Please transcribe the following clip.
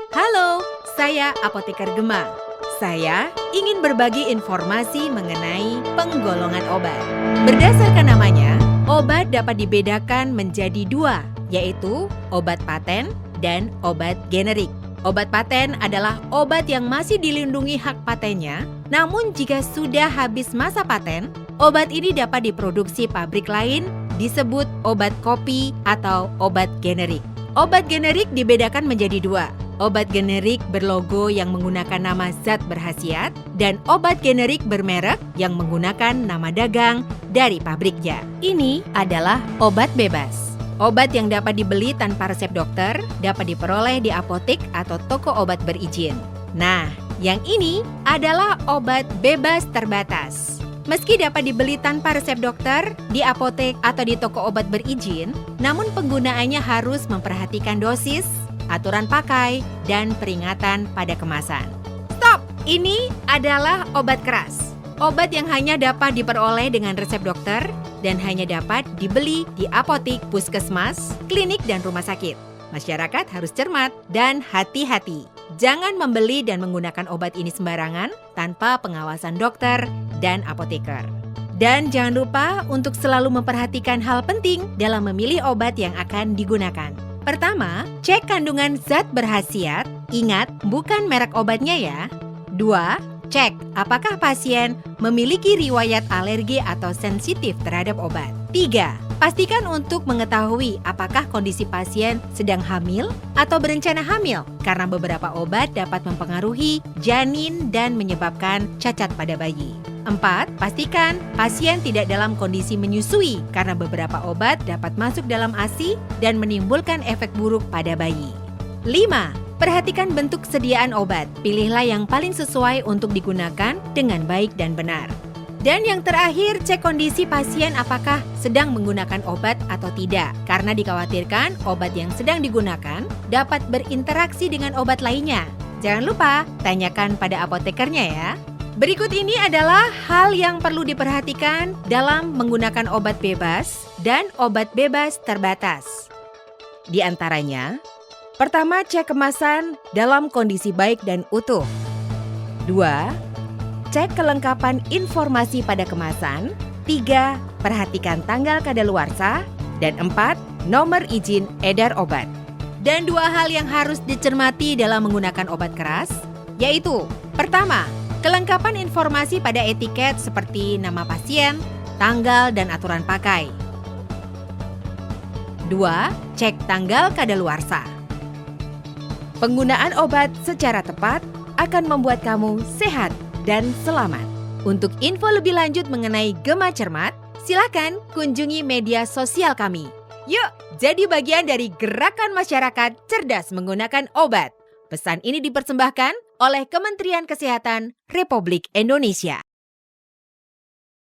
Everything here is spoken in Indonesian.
Halo, saya Apoteker Gema. Saya ingin berbagi informasi mengenai penggolongan obat. Berdasarkan namanya, obat dapat dibedakan menjadi dua, yaitu obat paten dan obat generik. Obat paten adalah obat yang masih dilindungi hak patennya, namun jika sudah habis masa paten, obat ini dapat diproduksi pabrik lain, disebut obat kopi atau obat generik. Obat generik dibedakan menjadi dua. Obat generik berlogo yang menggunakan nama zat berkhasiat dan obat generik bermerek yang menggunakan nama dagang dari pabriknya. Ini adalah obat bebas. Obat yang dapat dibeli tanpa resep dokter dapat diperoleh di apotek atau toko obat berizin. Nah, yang ini adalah obat bebas terbatas. Meski dapat dibeli tanpa resep dokter di apotek atau di toko obat berizin, namun penggunaannya harus memperhatikan dosis, aturan pakai, dan peringatan pada kemasan. Stop! Ini adalah obat keras. Obat yang hanya dapat diperoleh dengan resep dokter dan hanya dapat dibeli di apotek, puskesmas, klinik, dan rumah sakit. Masyarakat harus cermat dan hati-hati. Jangan membeli dan menggunakan obat ini sembarangan tanpa pengawasan dokter dan apoteker. Dan jangan lupa untuk selalu memperhatikan hal penting dalam memilih obat yang akan digunakan. Pertama, cek kandungan zat berkhasiat. Ingat, bukan merek obatnya ya. 2. Cek apakah pasien memiliki riwayat alergi atau sensitif terhadap obat. 3. Pastikan untuk mengetahui apakah kondisi pasien sedang hamil atau berencana hamil, karena beberapa obat dapat mempengaruhi janin dan menyebabkan cacat pada bayi. 4. Pastikan pasien tidak dalam kondisi menyusui, karena beberapa obat dapat masuk dalam ASI dan menimbulkan efek buruk pada bayi. 5. Perhatikan bentuk sediaan obat. Pilihlah yang paling sesuai untuk digunakan dengan baik dan benar. Dan yang terakhir, cek kondisi pasien apakah sedang menggunakan obat atau tidak. Karena dikhawatirkan obat yang sedang digunakan dapat berinteraksi dengan obat lainnya. Jangan lupa, tanyakan pada apotekernya ya. Berikut ini adalah hal yang perlu diperhatikan dalam menggunakan obat bebas dan obat bebas terbatas. Di antaranya, pertama, cek kemasan dalam kondisi baik dan utuh. 2. Cek kelengkapan informasi pada kemasan. 3. Perhatikan tanggal kadaluarsa. Dan 4. Nomor izin edar obat. Dan 2 hal yang harus dicermati dalam menggunakan obat keras, yaitu pertama, kelengkapan informasi pada etiket seperti nama pasien, tanggal, dan aturan pakai. 2. Cek tanggal kadaluarsa. Penggunaan obat secara tepat akan membuat kamu sehat dan selamat. Untuk info lebih lanjut mengenai Gema Cermat, silakan kunjungi media sosial kami. Yuk, jadi bagian dari gerakan masyarakat cerdas menggunakan obat. Pesan ini dipersembahkan oleh Kementerian Kesehatan Republik Indonesia.